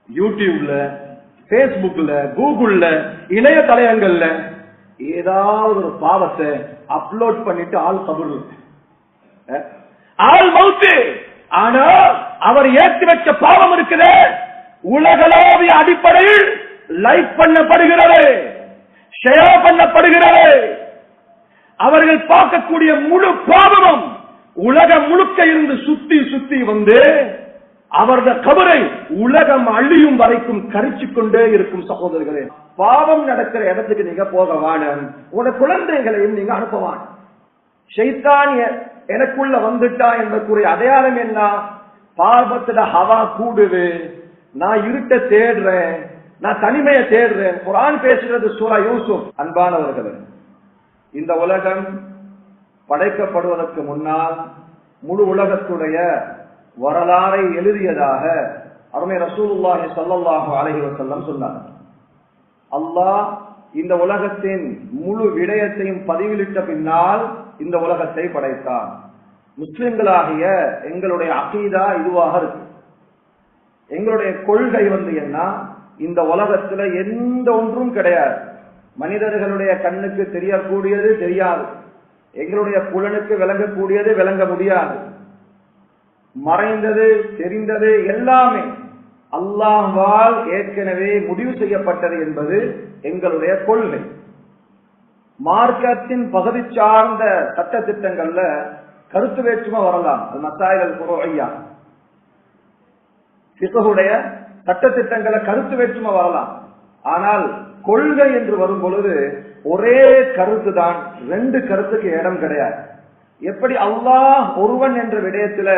யூடியூப்ல, பேஸ்புக்ல, கூகுள்ல, இணையதளங்கள்ல ஏதாவது ஒரு பாவத்தை அப்லோட் பண்ணிட்டு ஆள் கபூர் ஆள் மௌத்து. ஆனா அவர் ஏற்றி வச்ச பாவம் இருக்குது உலகளாவிய அடிப்படையில் லைக் பண்ணப்படுகிறது, ஷேர் பண்ணப்படுகிறது. அவர்கள் பார்க்கக்கூடிய முழு பாவமும் உலகம் முழுக்க இருந்து சுத்தி சுத்தி வந்து அவரது கபரை உலகம் அழியும் வரைக்கும் கரிச்சு கொண்டே இருக்கும். சகோதரர்களே, பாவம் நடக்கிற இடத்துக்கு நீங்க போக வேணும், உங்களோட குழந்தைகளையும் நீங்க அனுப்புவான். ஷைத்தான் எனக்குள்ள வந்துட்டா என்பதற்குரிய அடையாளம் என்ன? பாவத்துல ஹவா கூடுது, நான் இருட்ட தேடுறேன், நான் தனிமையை தேடுறேன். குர்ஆன் பேசுறது சூரா யூசுப். அன்பானவர்களே, இந்த உலகம் படைக்கப்படுவதற்கு முன்னால் முழு உலகத்துடைய வரலாறை எழுதியதாக அருமை ரசூலுல்லாஹி ஸல்லல்லாஹு அலைஹி வஸல்லம் சொன்னார். அல்லாஹ் இந்த உலகத்தின் முழு விடயத்தையும் பதிவிலிட்ட பின்னால் இந்த உலகத்தை படைத்தார். முஸ்லிம்களாகிய எங்களுடைய அகீதா இதுவாக இருக்கு. எங்களுடைய கொள்கை என்ன? இந்த உலகத்துல எந்த ஒன்றும் கிடையாது. மனிதர்களுடைய கண்ணுக்கு தெரியக்கூடியது தெரியாது, எங்களுடைய புலனுக்கு விளங்கக்கூடியது விளங்க முடியாது. மறைந்தது தெரிந்தது எல்லாமே அல்லாஹ்வால் ஏற்கனவே முடிவு செய்யப்பட்டது என்பது எங்களுடைய கொள்கை. மார்க்கத்தின் பகுதி சார்ந்த சட்ட திட்டங்கள்ல கருத்து வேற்றுமை வரலாம். அது மசாயில் ஃபுரூஇய்யா, ஃபிக்ஹுடைய சட்ட திட்டங்களை கருத்து வேற்றுமை வரலாம். ஆனால் கொள்கை என்று வரும் பொழுது ஒரே கருத்து தான், ரெண்டு கருத்துக்கு இடம் கிடையாது. எப்படி அல்லாஹ் ஒருவன் என்ற விடயத்துல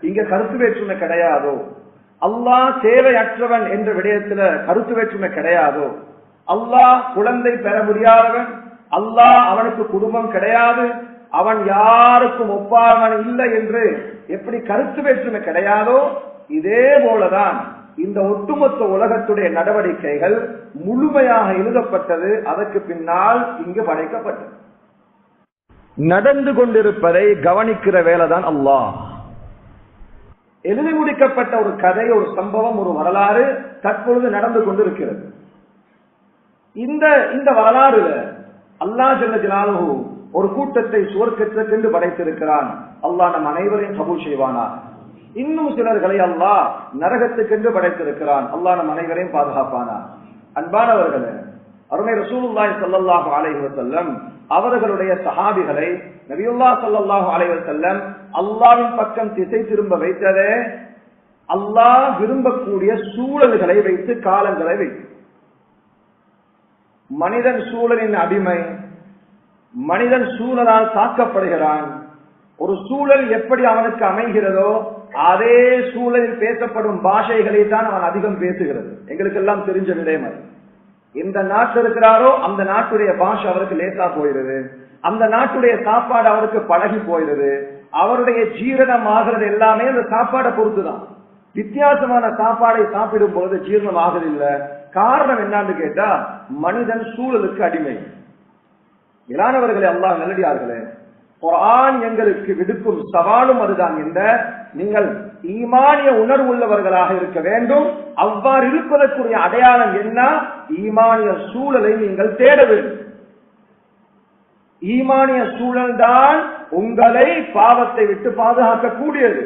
இங்க கருத்து வேற்றுமை கிடையாதோ, அல்லாஹ் தேவையற்றவன் என்ற விடயத்துல கருத்து வேற்றுமை கிடையாதோ, அல்லாஹ் குழந்தை பெற முடியாதவன், அல்லாஹ் அவனுக்கு குடும்பம் கிடையாது, அவன் யாருக்கும் ஒப்பானவன் இல்லை என்று எப்படி கருத்து வேற்றுமை கிடையாதோ, இதே போலதான் இந்த ஒட்டுமொத்த உலகத்துடைய நடவடிக்கைகள் முழுமையாக எழுதப்பட்டது. அதற்கு பின்னால் இங்கு படைக்கப்பட்டது. நடந்து கொண்டிருப்பதை கவனிக்கிற வேலைதான் அல்லாஹ். எழுதி முடிக்கப்பட்ட ஒரு கதை, ஒரு சம்பவம், ஒரு வரலாறு தற்பொழுது நடந்து கொண்டிருக்கிறது. இந்த வரலாறுல அல்லாஹ் ஜல்ல ஜலாலுஹு ஒரு கூட்டத்தை சுவர்க்கத்திற்கு படைத்திருக்கிறான். அல்லாஹ் நம் அனைவரையும் கபூல் செய்வானா. இன்னும் சிலர்களை அல்லாஹ் நரகத்துக்கென்று படைத்திருக்கிறான். அல்லாஹ் நம் அனைவரையும் பாதுகாப்பானா. அன்பானவர்களே, அருமை ரசூலுல்லாஹி ஸல்லல்லாஹு அலைஹி வஸல்லம் அவர்களுடைய சஹாபிகளை நபியுல்லாஹ் ஸல்லல்லாஹு அலைஹி வஸல்லம் அல்லாஹ்வின் பக்கம் திசை திரும்ப வைத்ததே அல்லாஹ் விரும்பக்கூடிய சூழல்களை வைத்து, காலங்களை வைத்து. மனிதன் சூழலின் அடிமை, மனிதன் சூழலால் தாக்கப்படுகிறான். ஒரு சூழல் எப்படி அவனுக்கு அமைகிறதோ அதே சூழலில் பேசப்படும் பாஷைகளை தான் அவன் அதிகம் பேசுகிறது. எங்களுக்கு எல்லாம் தெரிஞ்ச விடயம். எந்த நாட்டில் இருக்கிறாரோ அந்த நாட்டுடைய பாஷை அவருக்கு லேசா போயிடுது, அந்த நாட்டுடைய சாப்பாடு அவருக்கு பழகி போயிடுது, அவருடைய ஜீரணம் ஆகிறது எல்லாமே அந்த சாப்பாடை பொறுத்துதான். வித்தியாசமான சாப்பாடை சாப்பிடும் பொழுது ஜீரணம் ஆகுதில்லை. காரணம் என்னன்னு கேட்டா மனிதன் சூழலுக்கு அடிமை. இலானவர்களே, அல்லாஹ் நல்லடியார்களே, குர்ஆன் எங்களுக்கு விடுக்கும் சவாலும் அதுதான். இந்த நீங்கள் ஈமானிய உணர்வு உள்ளவர்களாக இருக்க வேண்டும். அவ்வாறு இருப்பதற்குரிய அடையாளம் என்ன? ஈமானிய சூழலை நீங்கள் தேட வேண்டும். ஈமானிய சூழல் தான் உங்களை பாவத்தை விட்டு பாதுகாக்க கூடியது.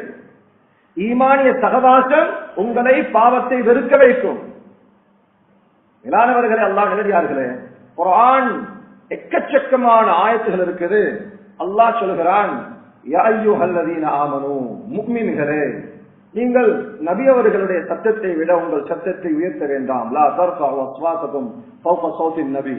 ஈமானிய சகவாசம் உங்களை பாவத்தை வெறுக்க வைக்கும். இலானவர்களே, அல்லாஹ் நல்லடியார்களே, குர்ஆன் எக்கச்சக்கமான ஆயத்துகள் இருக்குது. அல்லாஹ் சொல்கிறான், யா அய்யுஹல்லதீன ஆமனூ, முஃமின்களே, நீங்கள் நபி அவர்களுடைய சத்தத்தை விட உங்கள் சத்தத்தை உயர்த்த வேண்டாம். லா தர்ஃபஉ அஸ்வாத்தகும் ஃபௌக ஸௌத்தின் நபி.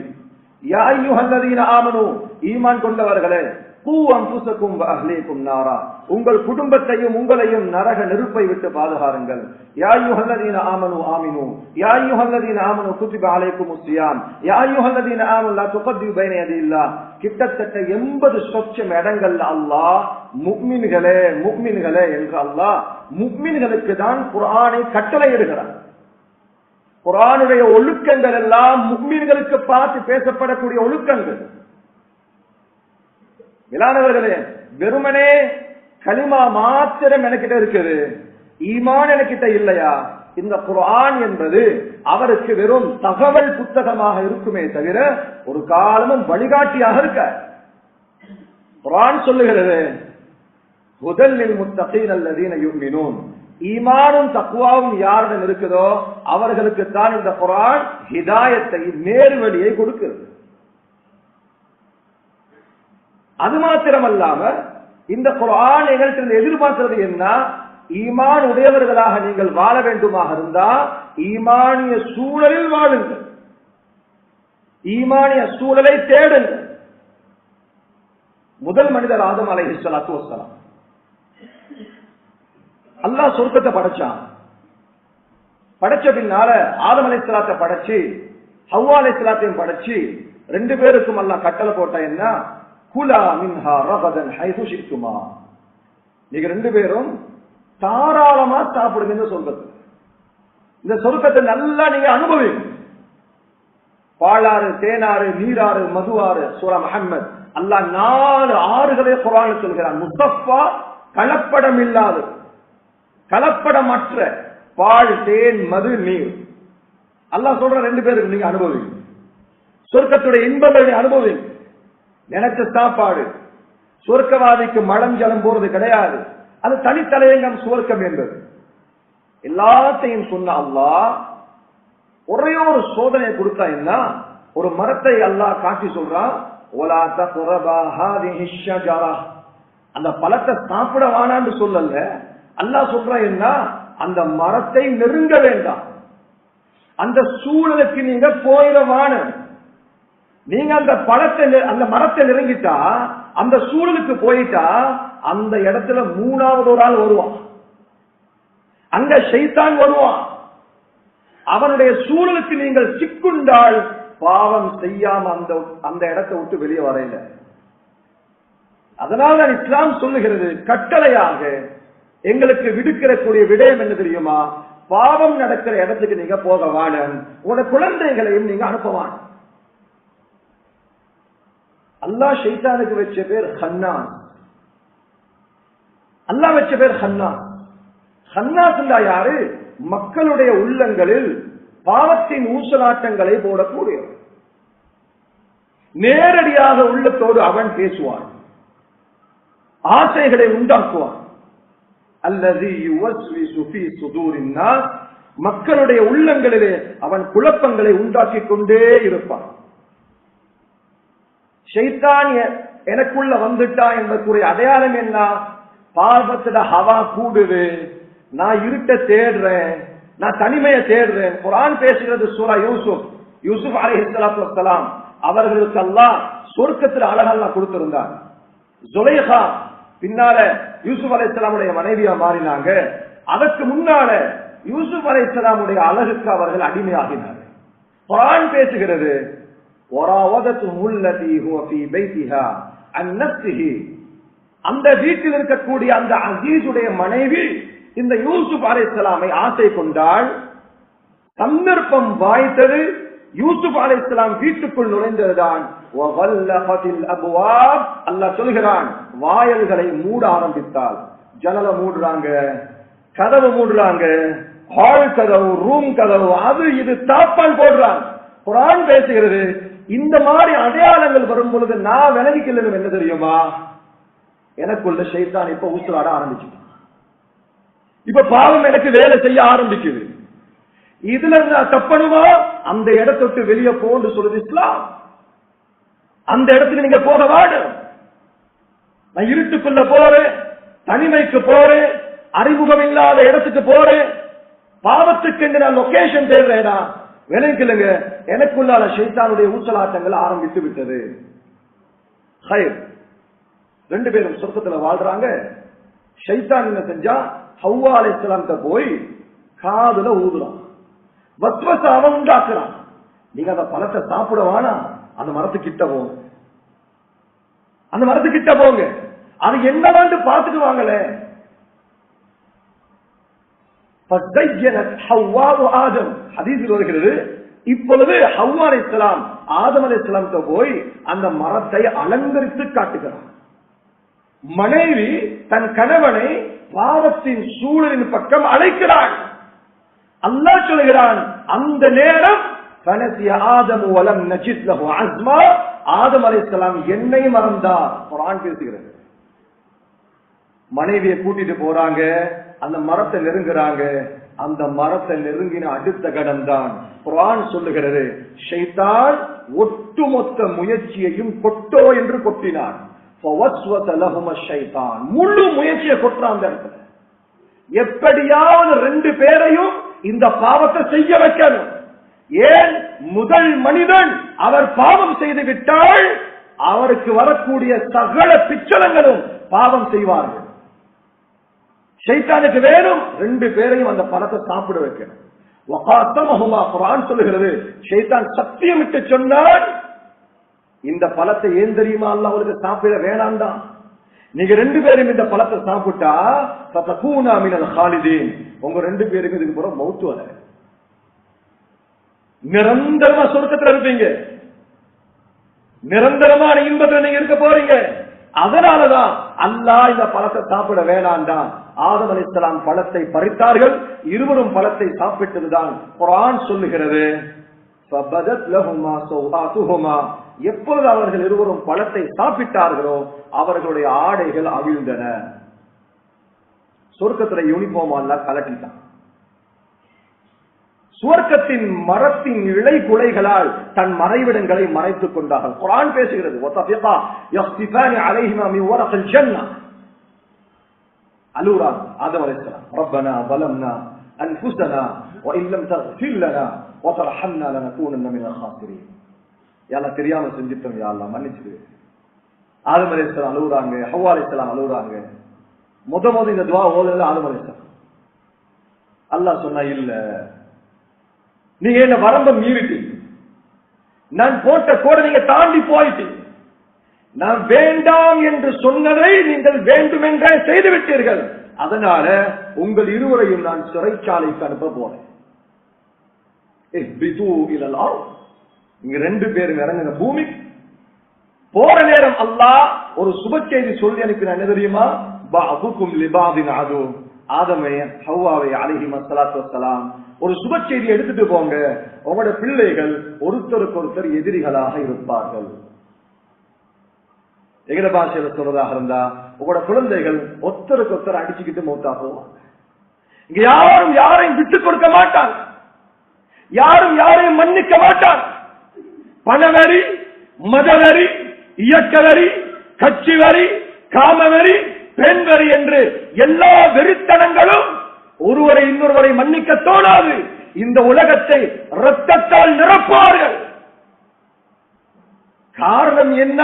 யா அய்யுஹல்லதீன ஆமனூ, ஈமான் கொண்டவர்களே, கூ அன்ஃபுஸகும் வ அஹ்லீகும் நாரா, உங்கள் குடும்பத்தையும் உங்களையும் நரக நெருப்பை விட்டு பாதுகாருங்கள். யா அய்யுஹல்லதீன ஆமனூ ஆமினூ, யா அய்யுஹல்லதீன ஆமனூ குத்திப அலைக்குமுஸ் ஸியாம், யா அய்யுஹல்லதீன ஆமனூ லா துகத்திபு பைன யதில்லாஹ். கிட்டத்தட்ட 80 சொச்சம் இடங்கள்ல அல்லாஹ் முஃமின்களே முஃமின்களே என்று அல்லாஹ் முஃமின்களுக்கு தான் குர்ஆனை கட்டளையிடுகிறார். குர்ஆனுடைய ஒழுக்கங்கள் எல்லாம் முஃமின்களுக்கு பார்த்து பேசப்படக்கூடிய ஒழுக்கங்கள். இலானவர்களே, வெறுமனே கலிமா மாத்திரம் எனக்கிட்ட இருக்குது, ஈமான் எனக்கிட்ட இல்லையா, இந்த குர்ஆன் என்பது அவருக்கு வெறும் தகவல் புத்தகமாக இருக்குமே தவிர ஒரு காலமும் வழிகாட்டியாக இருக்க. குர்ஆன் சொல்லுகிறது ஹுதல் லில் முத்தகீன் அல்லதீன யுமினூன், ஈமானும் தக்வாவும் யாரிடம் இருக்குதோ அவர்களுக்கு தான் இந்த குர்ஆன் ஹிதாயத்தை, நேர்வழியை கொடுக்கிறது. அது மாத்திரமல்லாம இந்த குர்ஆன் எங்கள்கிட்ட எதிர்பார்க்கிறது என்ன? ஈமான் உடையவர்களாக நீங்கள் வாழ வேண்டுமாக இருந்தா ஈமானிய சூழலில் வாழுங்கள், ஈமானிய சூழலை தேடுங்கள். முதல் மனிதர் ஆதம் அலைஹிஸ்ஸலாத்து வஸ்ஸலாம். அல்லாஹ் சொர்க்கத்தை படைச்சான். படைச்ச பின்னால ஆதம் அலைஹிஸ்ஸலாத்தை படைச்சு ஹவ்வா அலைஹிஸ்ஸலாத்தையும் படைச்சு ரெண்டு பேருக்கும் அல்லாஹ் கட்டளை போட்டா என்ன? குலா மின்ஹா ரகதன் ஹைது ஷித்துமா, நீங்க ரெண்டு பேரும் தாராளமா சாப்பிடுங்க. சொல்றது இந்த சொர்க்கத்தை நல்லா நீங்க அனுபவிங்க. பாலாறு, தேனாறு, நீராறு, மதுவாறு. சூரா முஹம்மத் அல்லாஹ் 4 ஆறுகளை குர்ஆனில் சொல்கிறான். முஸ்தஃபா, கலப்படம் இல்லாத, கலப்படமற்ற பால், தேன், மது, நீர். அல்லாஹ் சொல்ற ரெண்டு பேருக்கு நீங்க அனுபவிங்க. சொர்க்கத்துடைய இன்பங்களை அனுபவிங்க. நினைச்ச சாப்பாடு. சொர்க்கவாதிக்கு மலம் ஜலம் போறது கிடையாது. அது தனித்தலையங்கம் சுவர்க்கம் என்பது. எல்லாத்தையும் சொன்ன அல்லாஹ் ஒரே ஒரு சோதனையை கொடுத்தா என்ன? ஒரு மரத்தை அல்லாஹ் காட்டி சொல்றான், வலா தக்ரபா ஹாதிஹி ஷஜரா, அந்த பழத்தை சாப்பிட வேணான்னு சொல்லல. அல்லாஹ் சொல்றான் என்ன? அந்த மரத்தை நெருங்க வேண்டாம், அந்த சூழலுக்கு நீங்க போயிடவான. நீங்க அந்த பழத்தை, அந்த மரத்தை நெருங்கிட்டா, அந்த சூழலுக்கு போயிட்டா, அந்த இடத்துல 3வது ஒரு ஆள் வருவான். அங்க ஷைத்தான் வருவான். அவனுடைய சூழலுக்கு நீங்கள் சிக்குண்டால் பாவம் செய்யாம அந்த இடத்தை விட்டு வெளியே வரையில. அதனால தான் இஸ்லாம் சொல்லுகிறது, கட்டளையாக எங்களுக்கு விடுக்கிறக்கூடிய விடயம் என்ன தெரியுமா? பாவம் நடக்கிற இடத்துக்கு நீங்க போக வேணும், உங்களோட குழந்தைகளையும் நீங்க அனுப்பவான். அல்லாஹ் ஷைத்தானுக்கு வச்ச பேர் ஹன்னான். அல்லாஹ் வச்ச பேர் ஹன்னான். ஹன்னாஸ் யாரு? மக்களுடைய உள்ளங்களில் பாவத்தின் ஊசலாட்டங்களை போடக்கூடியவர். நேரடியாக உள்ளத்தோடு அவன் பேசுவான், ஆசைகளை உண்டாக்குவான். அல்லதி யுவஸ்விசு ஃபீ சுதூரின் நாஸ், மக்களுடைய உள்ளங்களிலே அவன் குழப்பங்களை உண்டாக்கி கொண்டே இருப்பான். ஷைத்தான் எனக்குள்ள வந்துட்டா என்பதற்குரிய அடையாளம் என்ன? பாவத்துல ஹவா கூடுது, நான் இருட்ட தேடுறேன், நான் தனிமையை தேடுறேன். குர்ஆன் பேசுகிறது சூரா யூசுப். யூசுப் அலைஹிஸ்ஸலாத்து வஸ்ஸலாம் அவர்களுக்கு அல்லாஹ் சொர்க்கத்தில் அழகெல்லாம் கொடுத்திருந்தார். ஜுலைஹா பின்னால யூசுப் அலைஹிஸ்ஸலாமுடைய மனைவியா மாறினாங்க. அதற்கு முன்னால யூசுப் அலைஹிஸ்ஸலாமுடைய அழகுக்கு அவர்கள் அடிமையாகினார்கள். குர்ஆன் பேசுகிறது, அந்த வீட்டில் இருக்கக்கூடிய அந்த அசீசுடைய மனைவி இந்த யூசுப் அலைஹிஸ்ஸலாமை ஆசை கொண்டால், சந்தர்ப்பம் வாய்த்தது. யூசுப் அலைஹிஸ்ஸலாம் வீட்டுக்குள் நுழைந்ததுதான். அல்லாஹ் சொல்கிறான், வாயல்களை மூட ஆரம்பித்தால். ஜன்னல மூடுறாங்க, கதவு மூடுறாங்க, ஹால் கதவு, ரூம் கதவு, அது இது தாப்பால் போடுறாங்க. குர்ஆன் பேசுகிறது, இந்த மாதிரி அடையாளங்கள் வரும் பொழுது நான் விளங்கிக்கொள்ளணும் என்ன தெரியுமா? எனக்குள்ள ஷைத்தான் இப்ப ஊசலாட ஆரம்பிச்சுட்டான். இப்ப பாவம் எனக்கு வேலை செய்ய ஆரம்பிக்குது. இதுல இருந்து தப்பணுமா? அந்த இடத்தை விட்டு வெளியே போன்னு சொல்லுது இஸ்லாம். அந்த இடத்துக்கு நீங்க போக வாடும். நான் இருட்டுக்குள்ள போறேன், தனிமைக்கு போறேன், அறிமுகம் இல்லாத இடத்துக்கு போறேன், பாவத்துக்கு நான் லொகேஷன் தேடுறேனா? விளங்கிக்கலுங்க, எனக்குள்ளால ஷைத்தானுடைய ஊசலாட்டங்கள் ஆரம்பித்து விட்டது. ரெண்டு பேரும் சொர்க்கத்துல வாழ்றாங்க. ஷைத்தான் என்ன செஞ்சா, ஹவ்வா அலைஹிஸ்ஸலாம்கிட்ட போய் காதுல ஊதுறான், வஸ்வசாவை உண்டாக்குறான். நீங்க அந்த பழத்தை சாப்பிட வேணாம், அந்த மரத்துக்கிட்ட போங்க, அந்த மரத்துக்கிட்ட போங்க, அது என்னவான்னு பார்த்துட்டு வாங்கல. வருகிறது. இப்பொழுது ஹவ்வா அலைஹிஸ்ஸலாம் ஆதம் அலைஹிஸ்ஸலாம்கிட்ட போய் அந்த மரத்தை அலங்கரித்து காட்டுகிறார். மனைவி தன் கணவனை பாவத்தின் சூழலின் பக்கம் அழைக்கிறாள். அல்லாஹ் சொல்கிறான், அந்த நேரம் ஆதம் வலம் நஜித் லஹு அஸ்மா, ஆதம் அலைஹிஸ்ஸலாம் என்னை மறந்தார். குர்ஆன் பேசுகிறது. மனைவியை கூட்டிட்டு போறாங்க, அந்த மரத்தை நெருங்குறாங்க. அந்த மரத்தை நெருங்கின அடுத்த கணம் தான் குர்ஆன் சொல்லுகிறது, ஷைத்தான் ஒட்டுமொத்த முயற்சியையும் கொட்டோ என்று கொட்டினான். முழு முயற்சியை கொட்டுறான். அந்த இடத்துல எப்படியாவது 2 பேரையும் இந்த பாவத்தை செய்ய வைக்கணும். ஏன்? முதல் மனிதன் அவர் பாவம் செய்து விட்டால் அவருக்கு வரக்கூடிய சகல பிச்சலங்களும் பாவம் செய்வார்கள். ஷைத்தானுக்கு வேணும் 2 பேரையும் அந்த பழத்தை சாப்பிட வைக்கணும். குர்ஆன் சொல்லுகிறது, ஷைத்தான் சத்தியமிட்டு சொன்னான், இந்த பழத்தை ஏன் தெரியுமா அல்லாஹ் அவருக்கு சாப்பிட வேணாம் தான். நீங்க 2 பேரும் இந்த பழத்தை சாப்பிட்டா ஃபதகூனா மினல் காலிதீன், உங்க 2 பேருக்கு இதுக்கு பிறகு மௌத் வர, நிரந்தரமா சொர்க்கத்துல இருப்பீங்க, நிரந்தரமான இன்பத்துல நீங்க இருக்க போறீங்க. அதனாலதான் அல்லாஹ் இந்த பழத்தை சாப்பிட வேணாண்டான். ஆதம் அலைஹிஸ்ஸலாம் பழத்தை பறித்தார்கள், இருவரும் பழத்தை சாப்பிட்டதுதான் குர்ஆன் சொல்லுகிறது. ஃபபதத் லஹுமா சௌஆத்துஹுமா, எப்பொழுது அவர்கள் இருவரும் பழத்தை சாப்பிட்டார்களோ அவர்களுடைய ஆடைகள் அவிழ்ந்தன. சொர்க்கத்துல யூனிஃபார்ம் அல்லாஹ் கலட்டிட்டான். சுவர்க்கத்தின் மரத்தின் இலை குலைகளால் தன் மறைவிடங்களை மறைத்துக் கொண்டார்கள். குர்ஆன் பேசுகிறது, வதஃபிகா யக்திஃபானி அலைஹிமா மின் வரகில் ஜன்னah. அலூரா ஆதம் அலைஹிஸ்ஸலாம், ரப்பனா ظلمنا انفسنا وان لم تغفر لنا وترحمنا لنكونن من الخاسرين. யா அல்லாஹ் தெரியாம செஞ்சிட்டோம், யா அல்லாஹ் மன்னிச்சிடு. ஆதம் அலைஹிஸ்ஸலாம் அலூராங்க, ஹவ்வா அலைஹிஸ்ஸலாம் அலூராங்க. முத இந்த துஆ ஓதுனது ஆதம் அலைஹிஸ்ஸலாம். அல்லாஹ் சொன்னா, இல்ல நீங்க என்ன வரம்ப மீறிட்டீங்க, நான் போட்ட கோடை நீங்க தாண்டி போயிட்டீங்க, நான் வேண்டாம் என்று சொன்னதை நீங்கள் வேண்டுமென்றே செய்துவிட்டீர்கள், அதனால உங்கள் இருவரையும் நான் சிறைச்சாலைக்கு அனுப்ப போறேன். இங்க 2 பேரும் இறங்குங்க பூமி. போற நேரம் அல்லாஹ் ஒரு சுப செய்தி சொல்லி அனுப்பின, என்ன தெரியுமா? பஅதுக்கும் லிபாதின் அது, ஆதமே ஹவ்வாவை அலைஹிமஸ்ஸலாத்து வஸ்ஸலாம், ஒரு சுப செய்தி எடுத்துட்டு போங்க, உங்களோட பிள்ளைகள் ஒருத்தருக்கு ஒருத்தர் எதிரிகளாக இருப்பார்கள். எங்கட பாஷையில சொல்றதாக இருந்தா, உங்களோட குழந்தைகள் ஒருத்தருக்கு ஒருத்தர் அடிச்சுக்கிட்டு மௌத்தா போவாங்க. இங்க யாரும் யாரையும் விட்டுக் கொடுக்க மாட்டாங்க, யாரும் யாரையும் மன்னிக்க மாட்டாங்க. பணவரி, மதவரி, இயக்கவரி, கட்சி வரி, காமவரி, பெண் வரி என்று எல்லா வெறித்தனங்களும் ஒருவரை இன்னொருவரை மன்னிக்க தோணாது. இந்த உலகத்தை இரத்தத்தால் நிரப்பார்கள். காரணம் என்ன?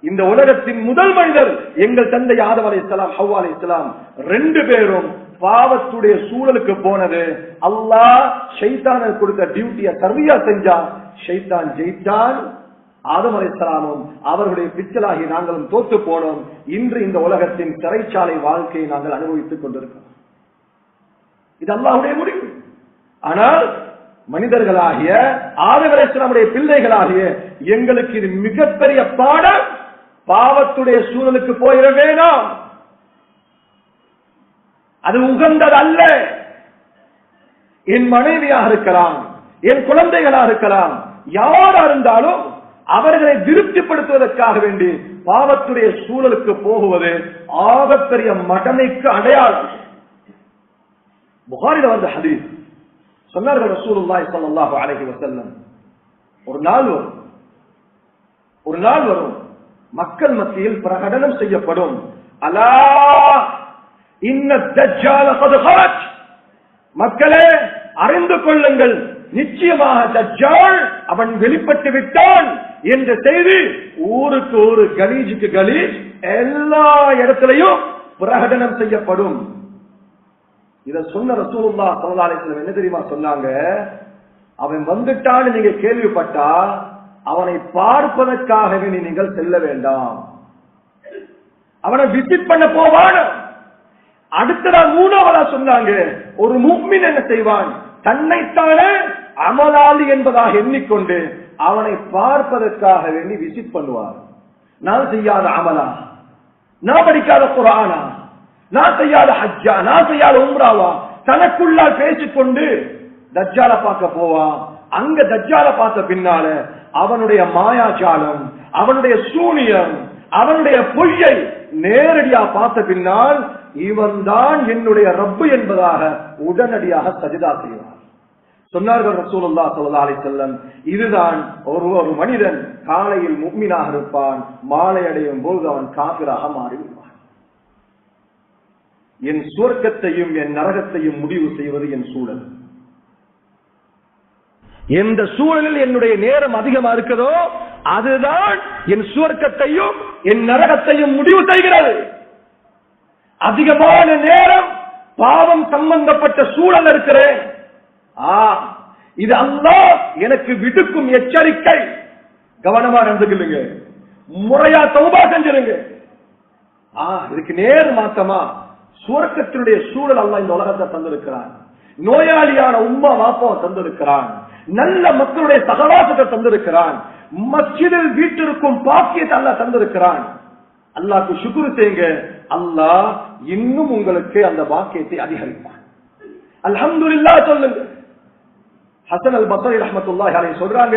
இந்த உலகத்தின் முதல் மனிதர் எங்கள் தந்தை ஆதம் அலைஹிஸ்ஸலாம், ஹவ்வா அலைஹிஸ்ஸலாம் 2 பேரும் பாவத்துடைய சூழலுக்கு போனது. அல்லாஹ் ஷைத்தானுக்கு கொடுத்த டியூட்டியை சரியா செஞ்சா, ஷைத்தான் ஜெயித்தான். ஆதம் அலைஹிஸ்ஸலாமும் அவர்களுடைய பிச்சலாகி நாங்களும் தோத்து போனோம். இன்று இந்த உலகத்தின் சிறைச்சாலை வாழ்க்கையை நாங்கள் அனுபவித்துக் கொண்டிருக்கிறோம். இது அல்லாஹ்வுடைய முடிவு. ஆனால் மனிதர்களாகிய ஆதம் அலைஹிஸ்ஸலாமுடைய பிள்ளைகளாகிய எங்களுக்கு இது மிகப்பெரிய பாடம். பாவத்துடைய சூழலுக்கு போயிட வேணாம், அது உகந்தது அல்ல. என் மனைவியாக இருக்கலாம், என் குழந்தைகளாக இருக்கலாம், யாரா இருந்தாலும் அவர்களை திருப்திப்படுத்துவதற்காக வேண்டி பாவத்துடைய சூழலுக்கு போகுவது ஆகப்பெரிய மடமைக்கு அடையாளம். புகாரில வந்த ஹதீஸ் சொன்னார்கள், ரசூலுல்லாஹி ஸல்லல்லாஹு அலைஹி வஸல்லம், ஒரு நாள் வரும் மக்கள் மத்தியில் பிரகடனம் செய்யப்படும், அலா இன்ன தஜ்ஜால கத் ஹரஜ், மக்களே அறிந்து கொள்ளுங்கள், நிச்சயமாக தஜ்ஜால் அவன் வெளிப்பட்டு விட்டான் என்ற செய்தி ஊருக்கு ஒரு கலீஜுக்கு கலீஜ் எல்லா இடத்திலையும் பிரகடனம் செய்யப்படும். இத சொன்ன ரசூலுல்லாஹ் ஸல்லல்லாஹு அலைஹி வஸல்லம் என்ன தெரியுமா சொன்னாங்க? அவன் வந்துட்டான்னு நீங்க கேள்விப்பட்டா அவனை பார்ப்பதற்காகவே நீங்கள் செல்ல வேண்டாம், அவனை விசிட் பண்ண போவான். அடுத்ததா 3வதா சொன்னாங்க, ஒரு முஃமின் என்ன செய்வான்? தன்னைத்தானே அமலாளி என்பதாக எண்ணிக்கொண்டு அவனை பார்ப்பதற்காக வேண்டி விசிட் பண்ணுவார். நான் செய்யாத அமலா, நான் படிக்காத குர்ஆனா, நான் செய்யாத ஹஜ்ஜா, நான் செய்யாத உம்ராவா, தனக்குள்ளால் பேசிக்கொண்டு தஜ்ஜால பார்க்க போவான். அங்க தஜ்ஜால பார்த்த பின்னால அவனுடைய மாயாஜாலம், அவனுடைய சூனியம், அவனுடைய பொய்யை நேரடியா பார்த்த பின்னால் இவன் தான் என்னுடைய ரப்பு என்பதாக உடனடியாக சஜிதா செய்வார். சொன்னார்கள் ரசூலுல்லாஹி ஸல்லல்லாஹு அலைஹி வஸல்லம், இதுதான் ஒரு மனிதன் காலையில் முஃமினாக இருப்பான், மாலை அடையும் போது அவன் காபிராக மாறிவிடுவான். என் சுவர்க்கத்தையும் என் நரகத்தையும் முடிவு செய்வது என் சூழல். எந்த சூழலில் என்னுடைய நேரம் அதிகமா இருக்கிறதோ அதுதான் என் சுவர்க்கத்தையும் என் நரகத்தையும் முடிவு செய்கிறது. அதிகமான நேரம் பாவம் சம்பந்தப்பட்ட சூழல் இருக்கிறேன், இது அல்லாஹ் எனக்கு விடுக்கும் எச்சரிக்கை. கவனமா நடந்துக்கலுங்க, முறையா தௌபா செஞ்சிருங்க. இதுக்கு நேர் மாத்தமா சுவர்க்கத்தினுடைய சூழல் அல்லாஹ் இந்த உலகத்தை தந்திருக்கிறான். நோயாளியான உம்மா வாப்பாவை தந்திருக்கிறான், நல்ல மக்களுடைய சகவாசத்தை தந்திருக்கிறான், மஸ்ஜிதில் வீட்டிற்கும் பாக்கியத்தை அல்லாஹ் தந்திருக்கிறான். அல்லாஹ்க்கு ஷுக்ர் செய்யுங்க, அல்லாஹ் இன்னும் உங்களுக்கு அந்த பாக்கியத்தை அதிகரிப்பான். அல்ஹம்துலில்லாஹ் சொல்லுங்க. ஹசன் அல் பஸ்ரி ரஹ்மத்துல்லாஹி அலைஹி சொல்றாங்க,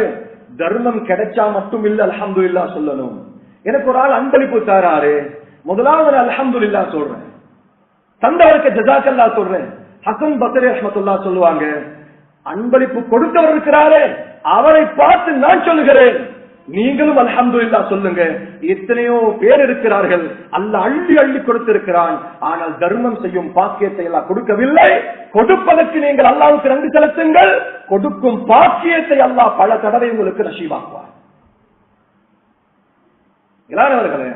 தர்மம் கிடைச்சா மட்டும் இல்ல அல்ஹம்துலில்லாஹ் சொல்லணும். எனக்கு ஒரு ஆள் அன்பளிப்பு தராரு, முதலாவது அல்ஹம்துலில்லாஹ் சொல்றேன், தந்தவருக்கு ஜஸாக்கல்லாஹ் சொல்றேன். ஹசன் பஸ்ரி ரஹ்மத்துல்லாஹ் சொல்லுவாங்க, அன்பளிப்பு கொடுத்தவர் இருக்கிறாரே அவரை பார்த்து நான் சொல்லுகிறேன், நீங்களும் அல்ஹம்துலில்லாஹ் சொல்லுங்க. எத்தனையோ பேர் இருக்கிறார்கள், அல்லாஹ் அள்ளி அள்ளி கொடுத்திருக்கிறான், ஆனால் தர்மம் செய்யும் பாக்கியத்தை எல்லாம் கொடுக்கவில்லை. கொடுப்பதற்கு நீங்கள் அல்லாஹ்வுக்கு நன்றி செலுத்துங்கள், கொடுக்கும் பாக்கியத்தை அல்லாஹ் பல தடவை உங்களுக்கு நசீபாக்குவார். இளைஞர்களே,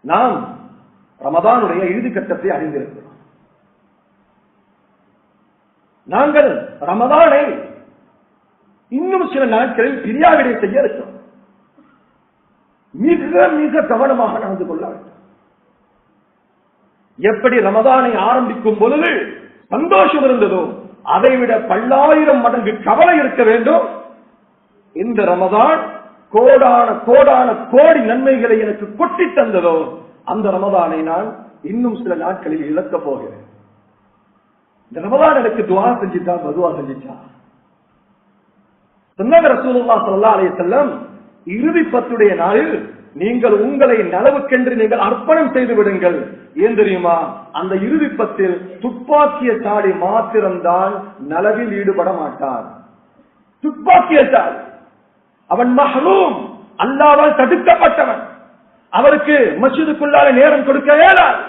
நாம் ரமதானுடைய இறுதி கட்டத்தை அறிந்திருக்கிறோம். நாங்கள் ரமதானை இன்னும் சில நாட்களில் பிரியாவிடை செய்ய இருக்கிறோம். மிக மிக கவனமாக நடந்து கொள்ள வேண்டும். எப்படி ரமதானை ஆரம்பிக்கும் பொழுது சந்தோஷம் இருந்ததோ அதைவிட பல்லாயிரம் மடங்கு கவலை இருக்க வேண்டும். இந்த ரமதான் கோடான கோடான கோடி நன்மைகளை எனக்கு கொட்டி தந்ததோ அந்த ரமதானை நான் இன்னும் சில நாட்களில் இழக்க போகிறேன். இந்த ரமதான் எனக்கு துஆ செஞ்சிட்டா, பதுவா செஞ்சிட்டா. சொன்னாங்க ரசூலுல்லாஹி ஸல்லல்லாஹு அலைஹி வஸல்லம், இறுதி பத்துடைய நாளில் நீங்கள் உங்களை நலவுக்கென்று நீங்கள் அர்ப்பணம் செய்து விடுங்கள். ஏன் தெரியுமா? அந்த இறுதி பத்தில் துப்பாக்கியசாலி மாத்திரம்தான் நலவில் ஈடுபட மாட்டான். துப்பாக்கியசாலி அவன் மஹ்ரூம், அல்லாஹ்வால் தடுக்கப்பட்டவன், அவருக்கு மஸ்ஜிதுக்குள்ளால நேரம் கொடுக்க இயலாது.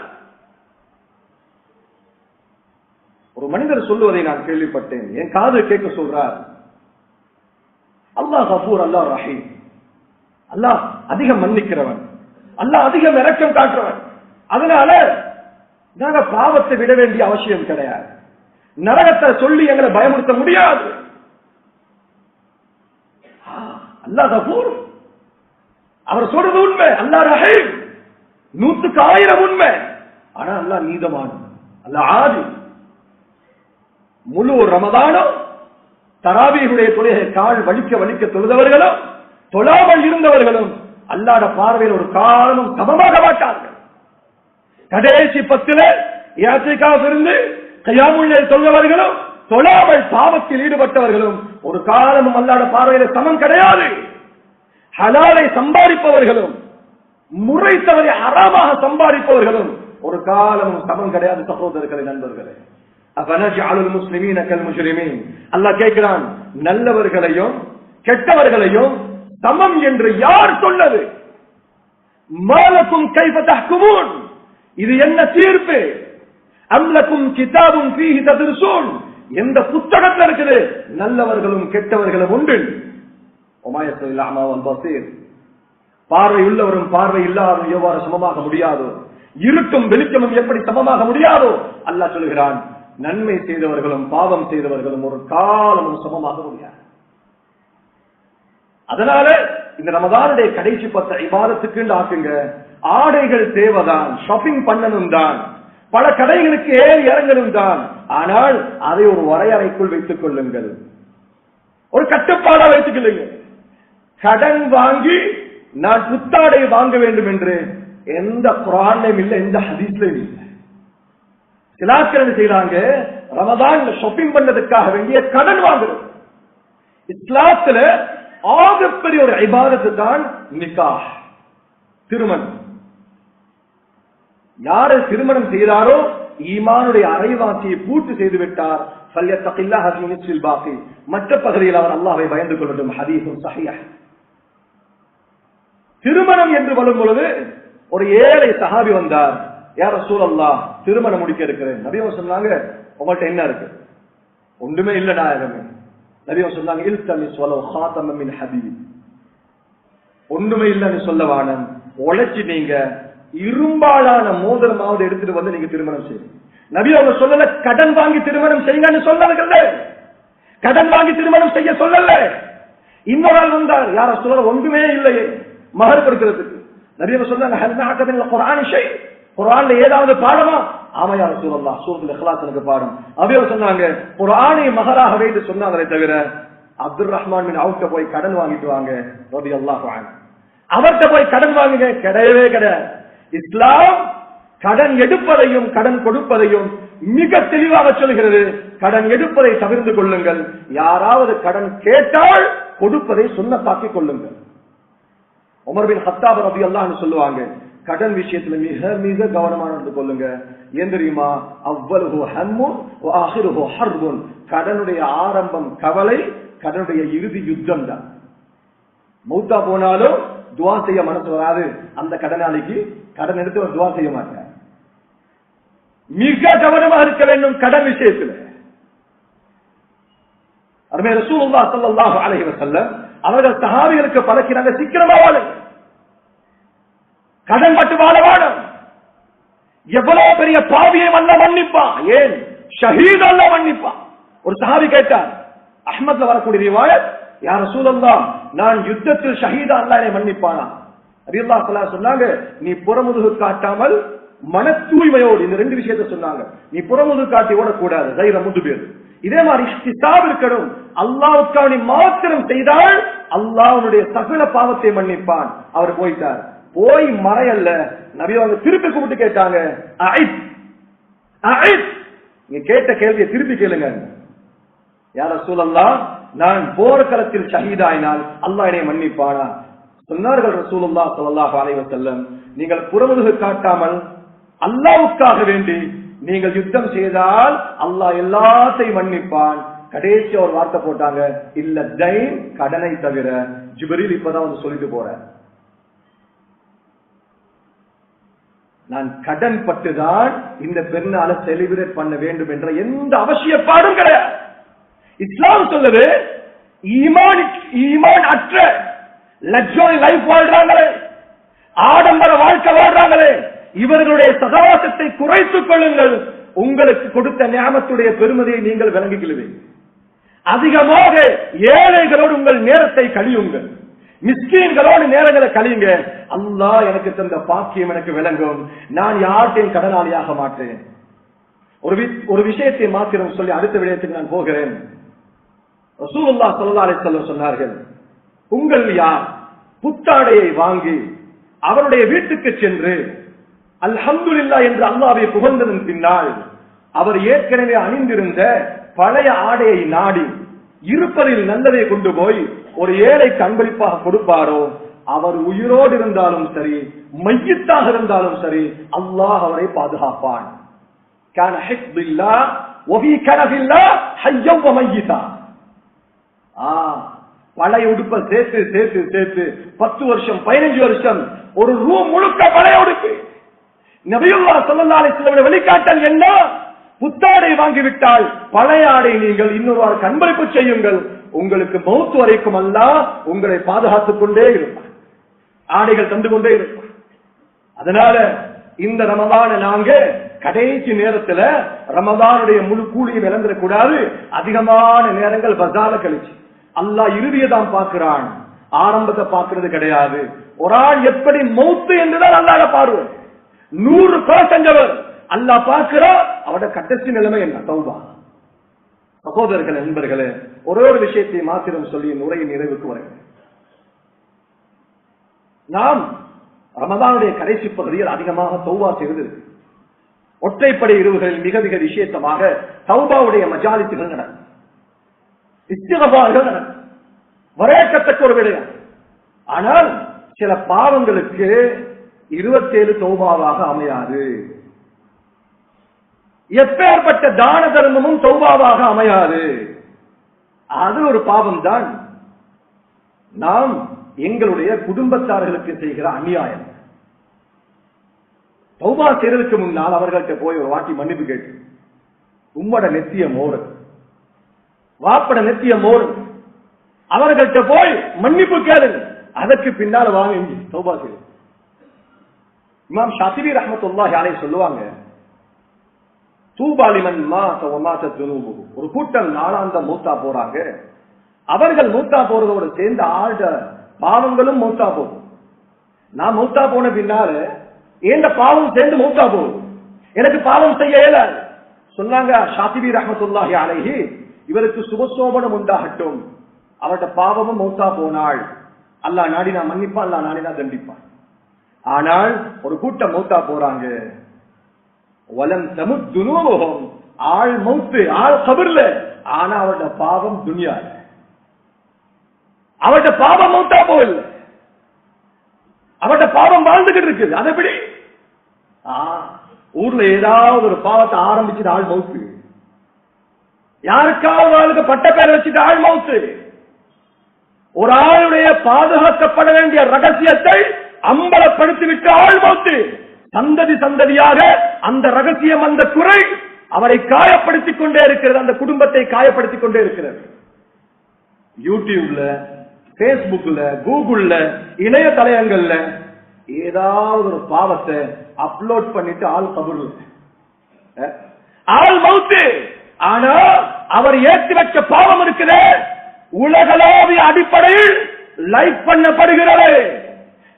ஒரு மனிதர் சொல்லுவதை நான் கேள்விப்பட்டேன், என் காது கேட்க சொல்றார், அல்லாஹ் கஃபூர், அல்லாஹ் ரஹீம், அல்லாஹ் அதிகம் மன்னிக்கிறவன், அல்லாஹ் அதிகம் இரக்கம் காட்டுறவன், அதனால நாங்க பாவத்தை விட வேண்டிய அவசியம் கிடையாது, நரகத்தை சொல்லி எங்களை பயமுறுத்த முடியாது. அல்லாஹ் கஃபூர், அவர் சொல்றது உண்மை, அல்லாஹ் ரஹீம் 100% உண்மை. ஆனா அல்லாஹ் நீதமான, அல்லாஹ் ஆதி. முழு ரமதானும் தராவீஹுடைய தொழுகை கால் வலிக்க வலிக்க தொழுதவர்களும் தொழாமல் இருந்தவர்களும் அல்லாஹ்வுடைய பார்வையில் ஒரு காலமும் சமமாக மாட்டார்கள். கடைசி 10 இஅ்திகாஃப் இருந்து கியாமுல் லைல் தொழுதவர்களும் தொழாமல் பாவத்தில் ஈடுபட்டவர்களும் ஒரு காலமும் அல்லாஹ்வுடைய பார்வையில் சமம் கிடையாது. ஹலாலை சம்பாதிப்பவர்களும் முறை தவறி ஹராமாக சம்பாதிப்பவர்களும் ஒரு காலமும் சமம் கிடையாது. சகோதரர்களே, நண்பர்களே, அஃபனஜஅலுல் முஸ்லிமீன கல் முஜ்ரிமீன், அல்லாஹ் கேட்கிறான், நல்லவர்களையும் கெட்டவர்களையும் சமம் என்று யார் சொன்னது? மாலக்கும் கைஃப தஹ்குமூன், இது என்ன தீர்ப்பு? அம்லக்கும் கிதாபுன் ஃபீஹி தத்ருஸூன், எந்த புத்தகத்தில் இருக்குது நல்லவர்களும் கெட்டவர்களும் உண்டு? உமாயத்துல் அமா வல் பஸீர், பார்வை உள்ளவரும் பார்வை இல்லாதவரும் எவ்வாறு சமமாக முடியாதோ, இருட்டும் வெளிச்சமும் எப்படி சமமாக முடியாதோ, அல்லாஹ் சொல்கிறான், நன்மை செய்தவர்களும் பாவம் செய்தவர்களும் ஒரு காலமும் சமமாக முடியாது. அதனால இந்த ரமதானுடைய கடைசி 10 இபாதத்துக்கு ஆக்குங்க. ஆடைகள் தேவைதான், ஷாப்பிங் பண்ணணும் தான், பல கடைகளுக்கு ஏறி இறங்கணும் தான், ஆனால் அதை ஒரு வரையறைக்குள் வைத்துக் கொள்ளுங்கள், ஒரு கட்டுப்பாடா வைத்துக் கொள்ளுங்கள். கடன் வாங்கி நான் புத்தாடை வாங்க வேண்டும் என்று எந்த குர்ஆன்லயும் இல்லை, எந்த ஹதீஸ்லயும் இல்லை. சிலாக்கள் என்ன செய்யறாங்க, ரமதான் ஷாப்பிங் பண்ணதுக்காக வேண்டிய கடன் வாங்குறது. இஸ்லாத்துல ஆகப்பெரிய ஒரு இபாதத்து தான் நிக்காஹ், திருமணம். யாரு திருமணம் செய்தாரோ ஈமானுடைய அரைவாசியை பூர்த்தி செய்து விட்டார். மற்ற பகுதியில் அவர் அல்லாஹ்வை பயந்து கொள்ளட்டும். ஹதீஸும் ஸஹீஹ். திருமணம் என்று வரும் பொழுது ஒரு ஏழை சஹாபி வந்தார். யா ரசூலல்லாஹ், திருமணம் முடிக்க இருக்கிறேன். நபி அவங்க சொன்னாங்க, உங்கள்ட்ட என்ன இருக்கு? ஒன்றுமே இல்ல நாயகமே. நபி அவங்க சொன்னாங்க, இல்தமிஸ் வலவ் ஹாதமம் மின் ஹதீத். ஒன்றுமே இல்லன்னு சொல்ல வானம், உழைச்சி நீங்க இரும்பாலான மோதிரமாவது எடுத்துட்டு வந்து நீங்க திருமணம் செய்யுங்க. நபி அவங்க சொல்லல கடன் வாங்கி திருமணம் செய்யுங்கன்னு சொல்லல, கடன் வாங்கி திருமணம் செய்ய சொல்லல. இன்னொரு ஆள் வந்தார், யார சொல்ல ஒன்றுமே இல்லையே மகர் கொடுக்கிறதுக்கு. நபி அவங்க சொன்னாங்க, குர்ஆன்ல ஏதாவது பாடமா? ஆமா யா ரசூலல்லாஹ், சூரத்துல் இக்லாஸ் எனக்கு பாடம். நபி அவங்க சொன்னாங்க, குர்ஆனை மகராக வைத்து சொன்னாங்களே தவிர அப்துல் ரஹ்மான் பின் அவுஃப்ட போய் கடன் வாங்கிட்டு வாங்க ரலியல்லாஹு அன்ஹு, அவர்கிட்ட போய் கடன் வாங்குங்க, கிடையவே கிடையாது. இஸ்லாம் கடன் எடுப்பதையும் கடன் கொடுப்பதையும் மிக தெளிவாக சொல்கிறது. கடன் எடுப்பதை தவிர்த்து கொள்ளுங்கள். யாராவது கடன் கேட்டால் கொடுப்பதை சுன்னத்தாக்கிக் கொள்ளுங்கள். உமர் பின் கத்தாப் ரலியல்லாஹு அன்ஹு சொல்லுவாங்க, கடன் விஷயத்துல மிக மிக கவனமா நடந்து கொள்ளுங்க. ஏன் தெரியுமா? அவ்வலுஹு ஹம்முன் வ ஆகிருஹு ஹர்புன். கடனுடைய ஆரம்பம் கவலை, கடனுடைய இறுதி யுத்தம் தான். மௌத்தா போனாலும் துவா செய்ய மனசு வராது. அந்த கடனாளிக்கு கடன் எடுத்து ஒரு துவா செய்ய மாட்டார். மிக கவனமாக இருக்க வேண்டும் கடன் விஷயத்தில். அருமை ரசூலுல்லாஹ் ஸல்லல்லாஹு அலைஹி வஸல்லம் அவர்கள் சஹாபிகளுக்கு பழக்கினாங்க, சீக்கிரமா வாழுங்க, கடன் பட்டு வாழ வாழும். எவ்வளவு பெரிய பாவியை அல்லாஹ் மன்னிப்பான், ஏன் ஷஹீத் அல்லாஹ் மன்னிப்பான். ஒரு சஹாபி கேட்டார், அஹ்மத்ல வரக்கூடிய ரிவாயத், யா ரசூலல்லாஹ், நான் யுத்தத்தில் ஷஹீதா அல்லாஹ் என்னை மன்னிப்பானா? நபியல்லாஹ் ஸல்லல்லாஹு அலைஹி வஸல்லம் சொன்னாங்க, நீ புறமுதுகு காட்டாமல் மன தூய்மையோடு. இந்த ரெண்டு விஷயத்தை சொன்னாங்க. நீ புறமுதுகு காட்டி ஓடக்கூடாது, கைர முதுபேர். இதே மாதிரி இஹ்திசாப் இருக்கணும். அல்லாஹ்வுக்காக நீ மாத்திரம் செய்தால் அல்லாஹ்வுடைய சகல பாவத்தை மன்னிப்பான். அவர் போயிட்டார். போய் மறையல்ல, நபி அவங்க திருப்பி கூப்பிட்டு கேட்டாங்க, நீங்க கேட்ட கேள்வியை திருப்பி கேளுங்க. யா ரசூலல்லாஹ், நான் போர்க்களத்தில் ஷஹீதாயினால் அல்லாஹ் என்னை மன்னிப்பானா? சொன்னார்கள் ரசூலுல்லாஹ் ஸல்லல்லாஹு அலைஹி வஸல்லம், நீங்கள் புறமுதுகு காட்டாமல் அல்லாஹ்வுக்காக வேண்டி நீங்கள் யுத்தம் செய்தால் அல்லாஹ் எல்லாத்தையும் மன்னிப்பான். கடைசி ஒரு வார்த்தை போட்டாங்க, இல்ல தைன், கடனை தவிர. ஜிப்ரீல் இப்பதான் வந்து சொல்லிட்டு போறேன், நான் கடன் பட்டுதான் இந்த பெருநாளை செலிபிரேட் பண்ண வேண்டும் என்ற எந்த அவசியப்பாடும் கிடையாது. இஸ்லாம் சொல்லுது, ஈமான் அற்ற லக்ஸரி லைஃப் வாழ்றாங்களே, ஆடம்பர வாழ்க்கை வாழ்றாங்களே, இவர்களுடைய சகவாசத்தை குறைத்துக் கொள்ளுங்கள். உங்களுக்கு கொடுத்த நியாமத்துடைய பெருமதியை நீங்கள் விளங்கிக் கொள்வீர்கள். அதிகமாக ஏழைகளோடு உங்கள் நேரத்தை கழியுங்கள், மிஸ்கீன்களோடு நேரங்களை கழியுங்க. அல்லாஹ் எனக்கு தந்த பாக்கியம் எனக்கு விளங்கும். நான் யார்கிட்டையும் கடனாளியாக மாட்டேன். ஒரு விஷயத்தை மாத்திரம் சொல்லி அடுத்த விடயத்துக்கு நான் போகிறேன். ரசூலுல்லாஹ் ஸல்லல்லாஹு அலைஹி வஸல்லம் சொன்னார்கள், உங்கள் யார் புத்தாடையை வாங்கி அவருடைய வீட்டுக்கு சென்று அல்ஹம்துலில்லாஹ் என்று அல்லாஹ்வை புகழ்ந்ததன் பின்னால் அவர் ஏற்கனவே அணிந்திருந்த பழைய ஆடையை நாடி இருப்பதில் நல்லதை கொண்டு போய் ஒரு ஏழைக்கு அன்பளிப்பாக கொடுப்பாரோ, அவர் உயிரோடு இருந்தாலும் சரி மையத்தாக இருந்தாலும் சரி அல்லாஹ் அவரை பாதுகாப்பான். கான ஹிஃபில்லாஹ் வ ஃபீ கனஃபில்லாஹ் ஹய்யன் வ மய்யிதா. பழைய உடுப்ப சேர்த்து சேர்த்து சேர்த்து 10 வருஷம் 15 வருஷம் ஒரு ரூம் முழுக்க பழைய உடுப்பு. நபியுல்லாஹ் ஸல்லல்லாஹு அலைஹி வஸல்லம் வெளிக்காட்டல் என்ன? புத்தாடை வாங்கிவிட்டால் பழைய ஆடை நீங்கள் இன்னொரு அன்பளிப்பு செய்யுங்கள். உங்களுக்கு மௌத் வரைக்கும் அல்லாஹ் உங்களை பாதுகாத்துக் கொண்டே இருப்பார், ஆடைகள் தந்து கொண்டே இருப்பார். அதனால இந்த ரமலான நாங்க கடைசி நேரத்துல ரமலானுடைய முழு கூலியை இழந்துடக்கூடாது. அதிகமான நேரங்கள் பஜார்ல கழிச்சு அல்லாஹ் இறுதியதான் பார்க்கிறான், ஆரம்பத்தை பார்க்கிறது கிடையாது. ஒரு ஆள் எப்படி மௌத்து என்றுதான் அல்லாஹ் பார்வை. 100 செஞ்சவர் அல்லாஹ் பார்க்கிறா, அவருடைய கடைசி நிலைமை என்ன? தௌபா. சகோதரர்கள், நண்பர்களே, ஒரே ஒரு விஷயத்தை மாத்திரம் சொல்லி உரையின் நிறைவுக்கு வருகிறேன். நாம் ரமதானுடைய கடைசி பகுதியில் அதிகமாக தௌபா செய்வது. ஒற்றைப்படை இரவுகளில் மிக மிக விசேஷமாக தௌபாவுடைய மஜாலிசுகள் நடக்கும், இஸ்திக்ஃபார்கள் நடக்கும், வரவேற்கத்தக்க ஒரு விடயம். ஆனால் சில பாவங்களுக்கு 27 தௌபாவாக அமையாது. எப்பேற்பட்ட தான தர்மமும் தௌபாவாக அமையாது. அது ஒரு பாவம் தான் நாம் எங்களுடைய குடும்பத்தார்களுக்கு செய்கிற அநியாயம். தௌபா செய்வதற்கு முன்னால் அவர்கள்ட்ட போய் ஒரு வாட்டி மன்னிப்பு கேட்டு, உம்மட நெத்திய மோடு, வாப்பட நெத்திய மோடு, அவர்கள்ட்ட போய் மன்னிப்பு கேளுங்க. அதற்கு பின்னால் வாங்க தௌபா செய்ய. இமாம் ஷாஃபிஈ ரஹ்மத்துல்லாஹி அலைஹி சொல்லுவாங்க, தூபாலிமன் மாத வமாத துனூபு, ஒரு கூட்டம் நாளாந்த மூத்தா போறாங்க, அவர்கள் மூத்தா போறதோடு சேர்ந்து ஆழ்ந்த பாவங்களும் மூத்தா போகும். நான் மூத்தா போன பின்னால ஏந்த பாவம் சேர்ந்து மூத்தா போகும், எனக்கு பாவம் செய்ய இயலாது. சொன்னாங்க ஷாஃபிஈ ரஹ்மத்துல்லாஹி அலைஹி, இவருக்கு சுபசோபனம் உண்டாகட்டும், அவருடைய பாவமும் மூத்தா போனாள், அல்லாஹ் நாடினா மன்னிப்பான், அல்லாஹ் நாடினா தண்டிப்பான். ஆனால் ஒரு கூட்டம் மூத்தா போறாங்க, வலம் தமுத் துனூபுஹும், ஆள் மௌத்து, ஆள் கபர்ல, ஆனா அவருடைய பாவம் துனியால, அவருடைய பாவம் மௌத்தா போகல, அவருடைய பாவம் வாழ்ந்துகிட்டு இருக்குது. அது எப்படி? ஊர்ல ஏதாவது ஒரு பாவத்தை ஆரம்பிச்சுட்டு ஆள் மௌத்து, யாருக்காவது ஆளுக்கு பட்ட பேர் வச்சுட்டு ஆள் மௌத்து. ஒரு ஆளுடைய பாதுகாக்கப்பட வேண்டிய ரகசியத்தை அம்பலப்படுத்திவிட்டு ஆள் மௌத்து. சந்ததி சந்ததியாக அந்த ரகசியம், அந்த குறை அவரை காயப்படுத்திக் கொண்டே இருக்கிறது, அந்த குடும்பத்தை காயப்படுத்திக் கொண்டே இருக்கிறது. யூடியூப்ல, பேஸ்புக்ல, கூகுள்ல, இணையதளங்கள்ல ஏதாவது ஒரு பாவத்தை அப்லோட் பண்ணிட்டு ஆள் கபூர், ஆள் மௌத்து. ஆனா அவர் ஏற்றி வச்ச பாவம் இருக்குது, உலகளாவிய அடிப்படையில் லைக் பண்ணப்படுகிறது,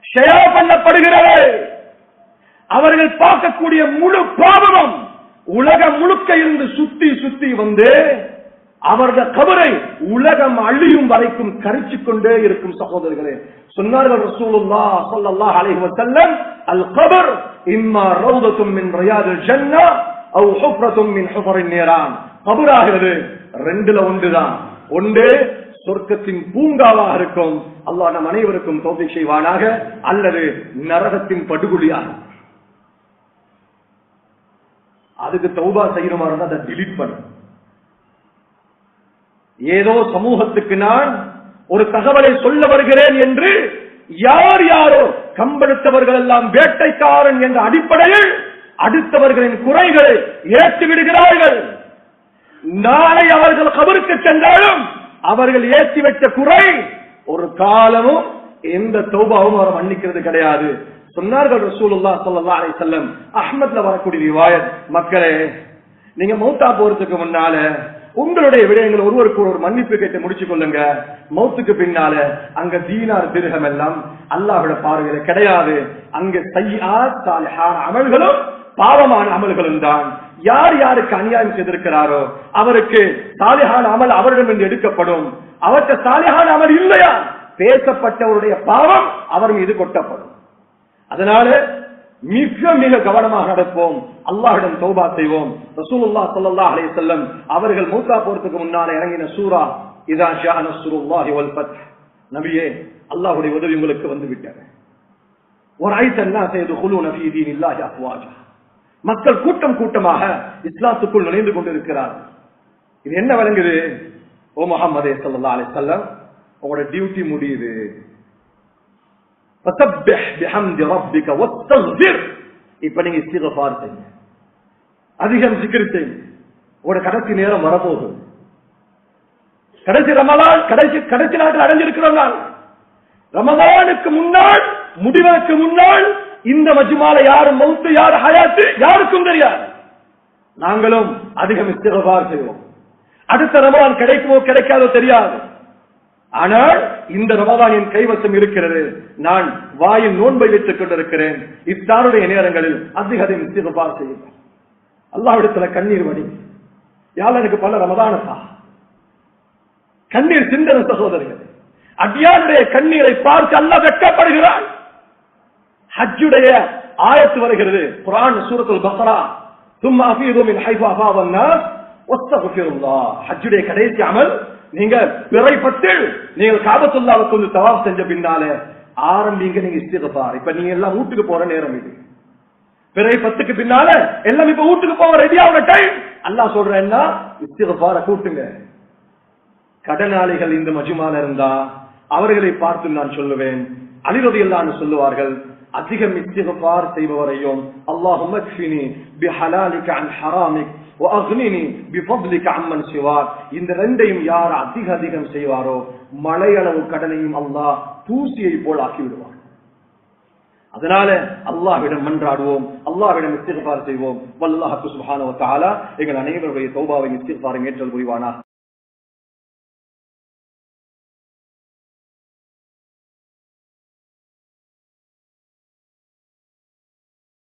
ஷேர் பண்ணப்படுகிறது. அவர்கள் பார்க்கக்கூடிய முழு பாவமும் உலகம் முழுக்க இருந்து சுத்தி சுத்தி வந்து அவருடைய கபரை உலகம் அழியும் வரைக்கும் கரிச்சுக் கொண்டே இருக்கும். சகோதரர்களே, சொன்னார்கள் ரசூலுல்லாஹ் ஸல்லல்லாஹு அலைஹி வஸல்லம், அல் கபர் இம்மா ரௌதத்தும் மின் ரியாதில் ஜன்னah அவ் ஹுஃப்ரத்தும் மின் ஹுஃபரின் நீரான். கபராகிறது ரெண்டுல ஒன்றுதான், ஒன்று சொர்க்கத்தின் பூங்காவாக இருக்கும், அல்லாஹ் நம் அனைவருக்கும் தௌஃபீக் செய்வானாக, அல்லது நரகத்தின் படுகொலியாக. அதுக்கு தௌபா செய்யணுமா இருந்தா அதை டிலீட் பண்ண. ஏதோ சமூகத்துக்கு நான் ஒரு தகவலை சொல்ல வருகிறேன் என்று யார் யாரோ கம்பெடுத்தவர்கள் எல்லாம் வேட்டைக்காரன் என்ற அடிப்படையில் அடுத்தவர்களின் குறைகளை ஏற்றி விடுகிறார்கள். நாளை அவர்கள் கபருக்கு சென்றாலும் அவர்கள் ஏற்றி வைத்த குறை ஒரு காலமும் எந்த தௌபாவும் அவர் மன்னிக்கிறது கிடையாது. சொன்னார்கள் ரசூலுல்லாஹ் ஸல்லல்லாஹு அலைஹி வஸல்லம், அஹ்மத்ல வரக்கூடிய ரிவாயத், மக்களே நீங்க மௌத்தா போறதுக்கு முன்னால உங்களுடைய விடயங்கள் ஒருவருக்கு ஒரு மன்னிப்பு கேட்டு முடிச்சு கொள்ளுங்க. மௌத்துக்கு பின்னால அங்க தீனார் திர்ஹம் எல்லாம் அல்லாஹ்வுடைய பார்வையில கிடையாது. அங்க சய்யிஆத் சாலிஹான அமல்களும் பாவமான அமல்களும் தான். யார் யாருக்கு அநியாயம் செய்திருக்கிறாரோ அவருக்கு சாலிஹான அமல் அவரிடம் எடுக்கப்படும். அவற்றை சாலிஹான அமல் இல்லையா, பேசப்பட்டவருடைய பாவம் அவர் மீது கொட்டப்படும். அதனால மிக மிக கவனமாக நடப்போம், அல்லாஹ்விடம் தௌபா செய்வோம். ரசூலுல்லாஹ் ஸல்லல்லாஹு அலைஹி வஸல்லம் அவர்கள் மௌத்தா போறதுக்கு முன்னால இறங்கின சூரா இதா ஷா நஸ்ருல்லாஹி வல் ஃபத். நபியே, அல்லாஹ்வுடைய உதவி உங்களுக்கு வந்து விட்டது. வரைத الناس يدخلون في دين الله افواجا. மக்கள் கூட்டம் கூட்டமாக இஸ்லாத்துக்குள் நுழைந்து கொண்டிருக்கிறார்கள். இது என்ன விளங்குது? ஓ முஹம்மதே ஸல்லல்லாஹு அலைஹி வஸல்லம், உங்களுடைய டியூட்டி முடியுது. فسبح بحمد ربك واستغفر. இப்ப நீங்க இஸ்திக்ஃபார் செய்யுங்க, அதிகம் zikr செய்யுங்க. ஒரு கடைசி நேரம் வரப்போகுது. கடைசி ரமலான், கடைசி நாட்கள் அடைஞ்சிருக்கிறோம். நான் ரமலானுக்கு முன்னால், முடிவதற்கு முன்னால் இந்த மஜ்மால யார் மௌத்து யார் ஹயாத்து யாருக்கும் தெரியாது. நாங்களும் அதிகம் இஸ்திக்ஃபார் செய்வோம். அடுத்த ரமலான் கிடைக்குமோ கிடைக்காதோ தெரியாது. ஆனால் இந்த ரமலான் என் கைவசம் இருக்கிறது. நான் வாயில் நோன்பை வைத்துக் கொண்டிருக்கிறேன். இஃப்தாருடைய நேரங்களில் அதிகம் இஸ்திக்ஃபார் செய்யுங்கள். அல்லாஹ்விடத்துல கண்ணீர் வடி, யாழ் எனக்கு பல ரமலானதா கண்ணீர் சிந்தன. சகோதரர்கள், அடியாருடைய கண்ணீரை பார்த்து அல்லாஹ் வெட்கப்படுகிறான். ஹஜ்ஜுடைய ஆயத்து வருகிறது குர்ஆன் சூரத்துல் பக்ரா சும்மா அஃபீது மின் ஹைஃபு அஃபாத அன்னாஸ் வஸ்தக்ஃபிருல்லாஹ். ஹஜ்ஜுடைய கடைசி அமல், நீங்க பிறை 10 நீங்கள் காபத்துல்லாஹ்வுக்கு வந்து தவாஃப் செஞ்ச பின்னால ஆரம்பிங்க நீங்க இஸ்திக்ஃபார். இப்ப நீங்க எல்லாம் வீட்டுக்கு போற நேரம் இது. பிறை 10க்கு பின்னால எல்லாம் இப்ப வீட்டுக்கு போக ரெடியான டைம். அல்லாஹ் சொல்றேன்னா இஸ்திக்ஃபார கூட்டுங்க. கடனாளிகள் இந்த மஜ்மால இருந்தா அவர்களை பார்த்து நான் சொல்லுவேன், அலி ரலியல்லாஹு அன்ஹு சொல்லுவார்கள், அதிகம் இஸ்திக்ஃபார் செய்பவரையும் அல்லாஹும்ம க்ஃபினி பிஹலாலிக அன் ஹராமிக் வஅக்னினி பிஃضلிக அம்மன் சிவாக், இந்த ரெண்டையும் யார் அதிகம் செய்வாரோ மலையளவு கடனையும் அல்லாஹ் தூசியை போல் ஆக்கி விடுவார். அதனால அல்லாஹ்விடம் மன்றாடுவோம், அல்லாஹ்விடம் இஸ்திக்ஃபார் செய்வோம். வல்லாஹு சுப்ஹானஹு வ தஆலா எங்கள் அனைவருடைய தௌபாவை இஸ்திக்ஃபாரை ஏற்றல் புரிவானாக.